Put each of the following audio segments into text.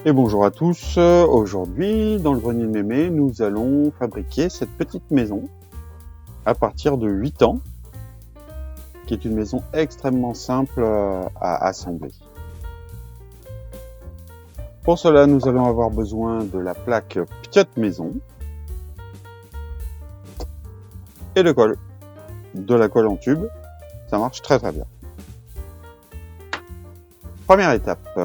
Et bonjour à tous, aujourd'hui dans le grenier de Mémé, nous allons fabriquer cette petite maison à partir de 8 ans, qui est une maison extrêmement simple à assembler. Pour cela, nous allons avoir besoin de la plaque Piot Maison et de colle, de la colle en tube, ça marche très bien. Première étape.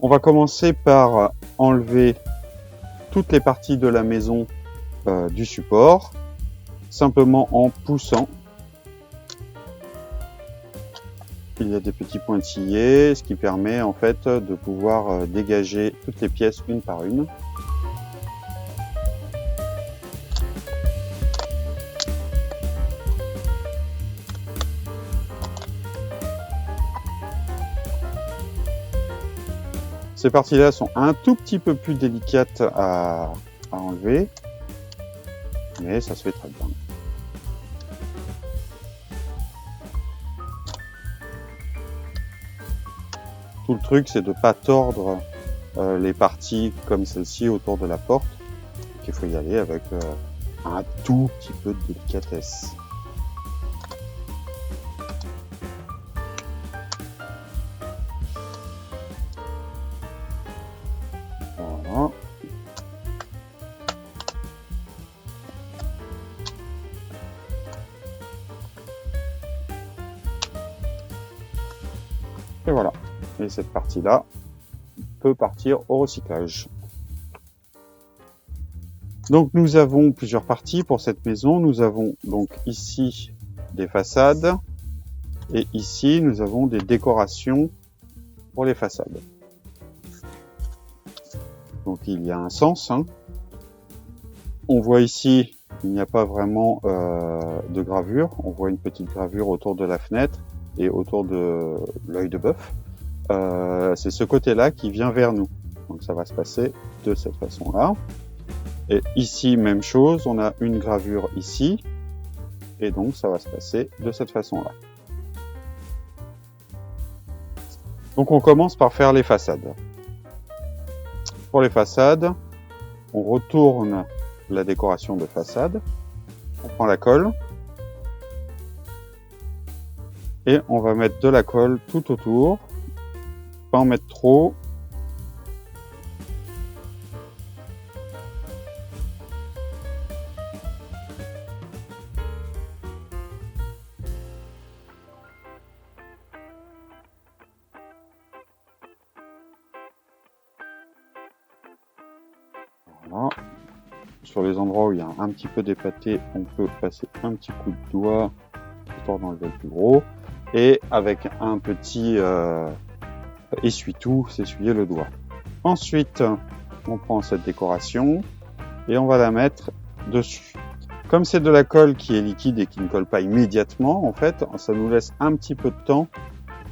On va commencer par enlever toutes les parties de la maison du support, simplement en poussant. Il y a des petits pointillés, ce qui permet en fait de pouvoir dégager toutes les pièces une par une. Ces parties-là sont un tout petit peu plus délicates à enlever, mais ça se fait très bien. Tout le truc, c'est de ne pas tordre les parties comme celle-ci autour de la porte. Il faut y aller avec un tout petit peu de délicatesse. Voilà. Et voilà. Et cette partie-là peut partir au recyclage. Donc nous avons plusieurs parties pour cette maison. Nous avons donc ici des façades et ici nous avons des décorations pour les façades. Donc il y a un sens. On voit ici, il n'y a pas vraiment de gravure. On voit une petite gravure autour de la fenêtre et autour de l'œil de bœuf. C'est ce côté-là qui vient vers nous. Donc ça va se passer de cette façon-là. Et ici, même chose, on a une gravure ici. Et donc ça va se passer de cette façon-là. Donc on commence par faire les façades. Pour les façades, on retourne la décoration de façade. On prend la colle. Et on va mettre de la colle tout autour. Pas en mettre trop. Voilà. Sur les endroits où il y a un petit peu d'épaté, on peut passer un petit coup de doigt histoire d'enlever le plus gros. Et avec un petit essuie-tout, s'essuyer le doigt. Ensuite, on prend cette décoration et on va la mettre dessus. Comme c'est de la colle qui est liquide et qui ne colle pas immédiatement, en fait, ça nous laisse un petit peu de temps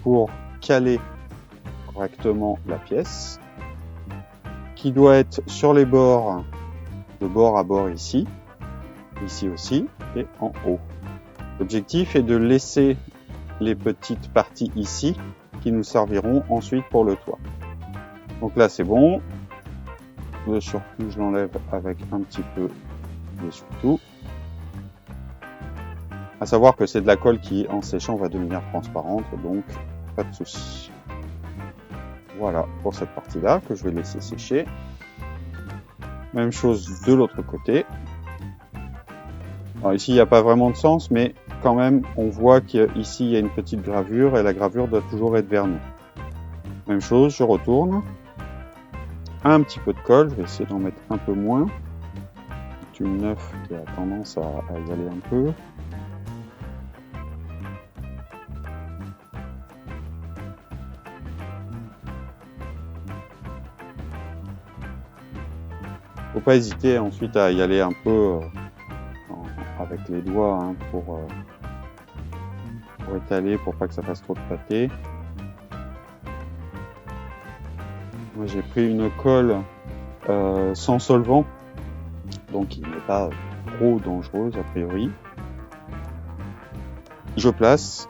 pour caler correctement la pièce, qui doit être sur les bords, de bord à bord ici, ici aussi, et en haut. L'objectif est de laisser les petites parties ici, qui nous serviront ensuite pour le toit. Donc là c'est bon. Le surplus je l'enlève avec un petit peu d'essuie-tout. À savoir que c'est de la colle qui en séchant va devenir transparente, donc pas de souci. Voilà pour cette partie-là que je vais laisser sécher. Même chose de l'autre côté. Alors ici il n'y a pas vraiment de sens, mais quand même on voit qu'ici il y a une petite gravure et la gravure doit toujours être vers nous. Même chose, je retourne. Un petit peu de colle, je vais essayer d'en mettre un peu moins. C'est une neuf qui a tendance à y aller un peu. Faut pas hésiter ensuite à y aller un peu avec les doigts pour étaler, pour pas que ça fasse trop de pâté. Moi j'ai pris une colle sans solvant, donc il n'est pas trop dangereuse a priori. Je place,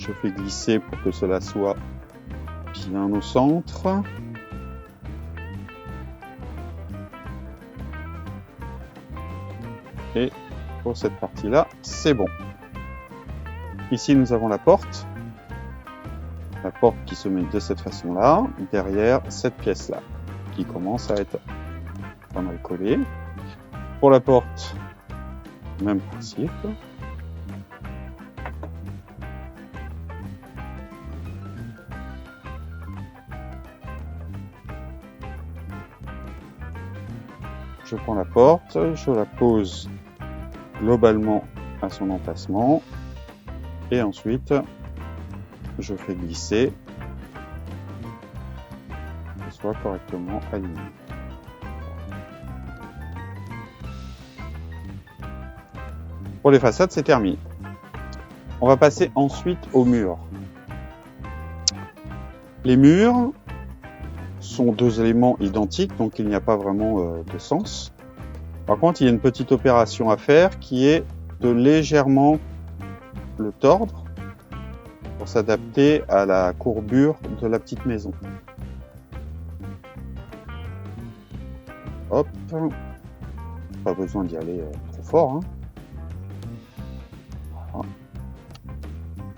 Je fais glisser pour que cela soit bien au centre. Et pour cette partie-là, c'est bon. Ici, nous avons la porte. La porte qui se met de cette façon-là, derrière cette pièce-là, qui commence à être pas mal collée. Pour la porte, même principe. Je prends la porte, je la pose globalement à son emplacement et ensuite je fais glisser qu'elle soit correctement alignée. Pour les façades, c'est terminé. On va passer ensuite aux murs. Les murs sont deux éléments identiques, donc il n'y a pas vraiment de sens. Par contre, il y a une petite opération à faire qui est de légèrement le tordre pour s'adapter à la courbure de la petite maison. Hop, pas besoin d'y aller trop fort, hein. Voilà.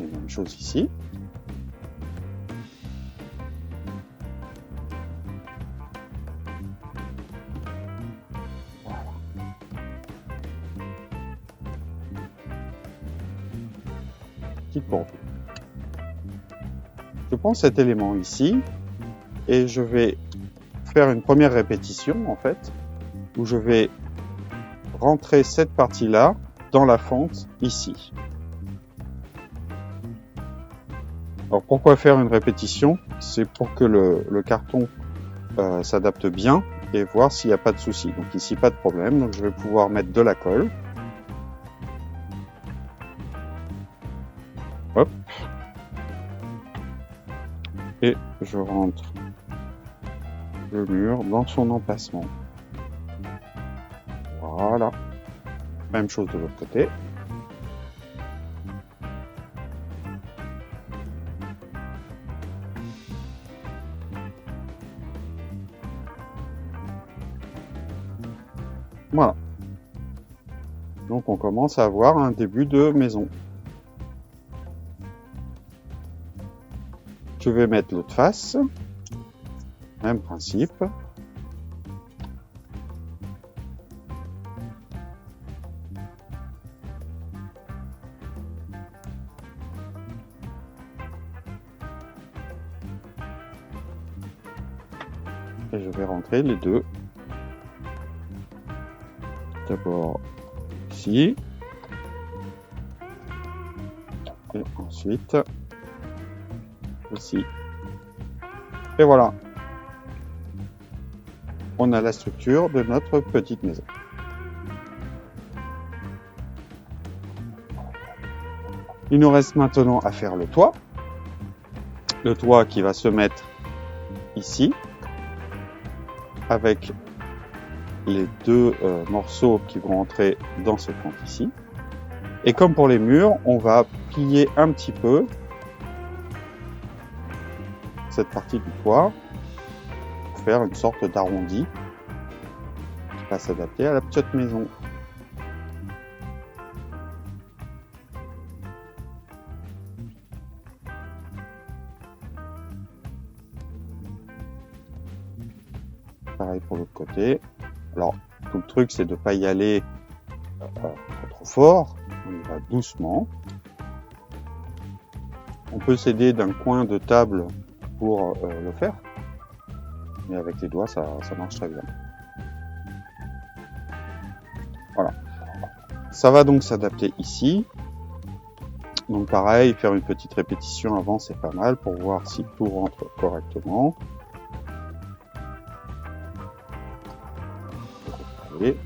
Et même chose ici. Pour je prends cet élément ici et je vais faire une première répétition en fait où je vais rentrer cette partie là dans la fente ici. Alors pourquoi faire une répétition? C'est pour que le carton s'adapte bien et voir s'il n'y a pas de souci. Donc ici pas de problème, donc je vais pouvoir mettre de la colle. Hop. Et je rentre le mur dans son emplacement. Voilà. Même chose de l'autre côté. Voilà. Donc on commence à avoir un début de maison. Je vais mettre l'autre face, même principe. Et je vais rentrer les deux. D'abord ici. Et ensuite ici. Et voilà. On a la structure de notre petite maison. Il nous reste maintenant à faire le toit. Le toit qui va se mettre ici avec les deux morceaux qui vont entrer dans cette fente ici. Et comme pour les murs, on va plier un petit peu cette partie du toit pour faire une sorte d'arrondi qui va s'adapter à la petite maison. Pareil pour l'autre côté. Alors, tout le truc, c'est de ne pas y aller trop fort. On y va doucement. On peut s'aider d'un coin de table pour le faire. Mais avec les doigts, ça marche très bien. Voilà. Ça va donc s'adapter ici. Donc pareil, faire une petite répétition avant, c'est pas mal pour voir si tout rentre correctement. Allez.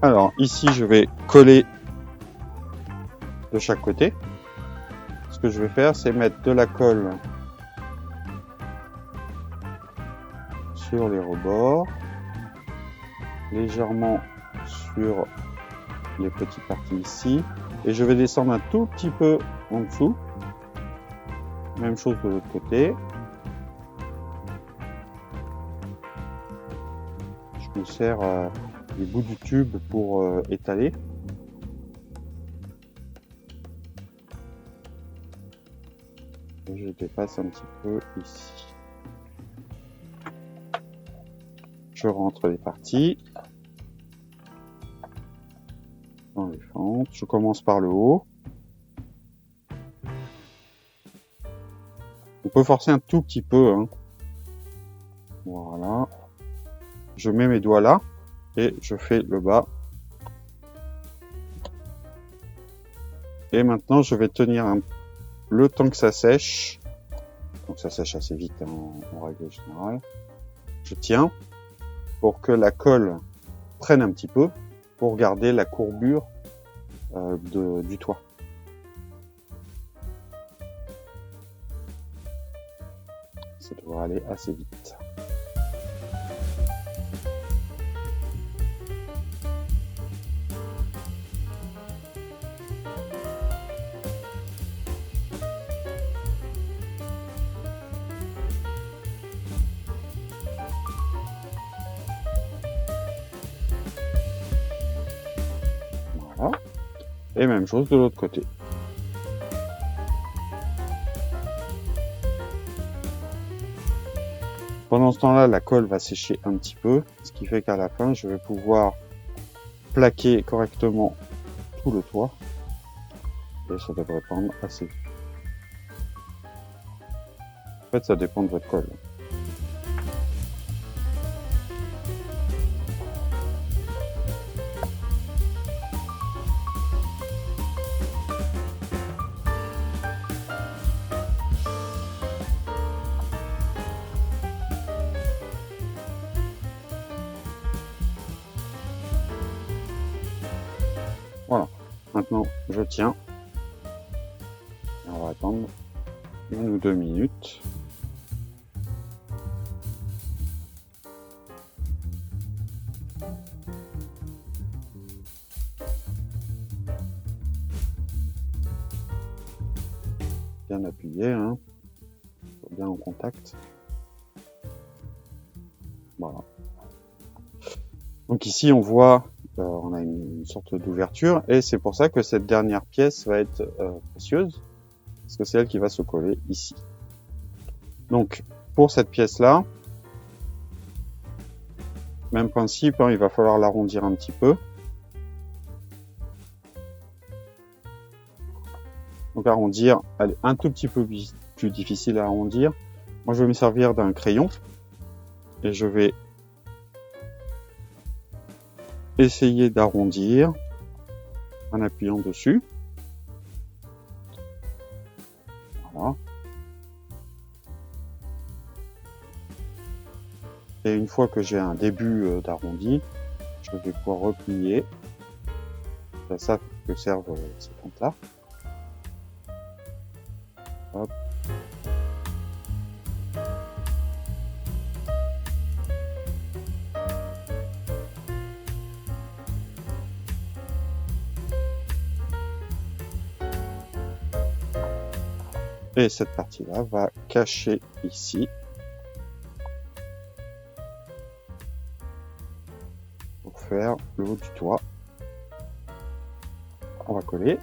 Alors ici, je vais coller de chaque côté. Ce que je vais faire, c'est mettre de la colle sur les rebords, légèrement sur les petites parties ici. Et je vais descendre un tout petit peu en dessous. Même chose de l'autre côté. Je me sers les bouts du tube pour étaler. Et je dépasse un petit peu ici. Je rentre les parties dans les fentes. Je commence par le haut. On peut forcer un tout petit peu. Hein. Voilà. Je mets mes doigts là et je fais le bas. Et maintenant, je vais tenir le temps que ça sèche. Donc ça sèche assez vite hein, en règle générale. Je tiens pour que la colle prenne un petit peu pour garder la courbure du toit. Ça devrait aller assez vite. Voilà. Et même chose de l'autre côté. Pendant ce temps-là, la colle va sécher un petit peu, ce qui fait qu'à la fin, je vais pouvoir plaquer correctement tout le toit. Et ça devrait prendre assez vite. En fait, ça dépend de votre colle. Voilà. Maintenant, je tiens. Et on va attendre 1 ou 2 minutes. Bien appuyé, hein. Bien en contact. Voilà. Donc ici, on voit, on a une sorte d'ouverture, et c'est pour ça que cette dernière pièce va être précieuse, parce que c'est elle qui va se coller ici. Donc, pour cette pièce-là, même principe, hein, il va falloir l'arrondir un petit peu. Donc arrondir, elle est un tout petit peu plus difficile à arrondir. Moi, je vais me servir d'un crayon, et je vais essayer d'arrondir en appuyant dessus. Voilà. Et une fois que j'ai un début d'arrondi, je vais pouvoir replier. C'est à ça que servent ces fentes-là. Hop. Et cette partie-là va cacher ici. Pour faire le haut du toit. On va coller.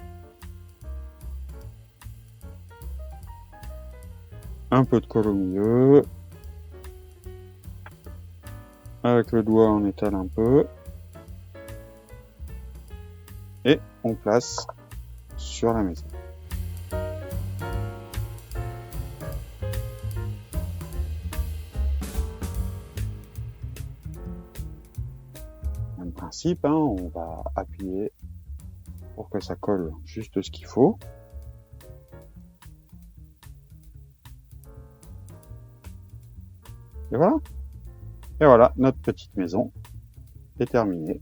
Un peu de colle au milieu. Avec le doigt, on étale un peu. Et on place sur la maison. Même principe, hein, on va appuyer pour que ça colle juste ce qu'il faut. Et voilà. Et voilà, notre petite maison est terminée.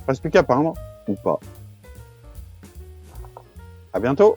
Reste plus qu'à peindre, ou pas. À bientôt!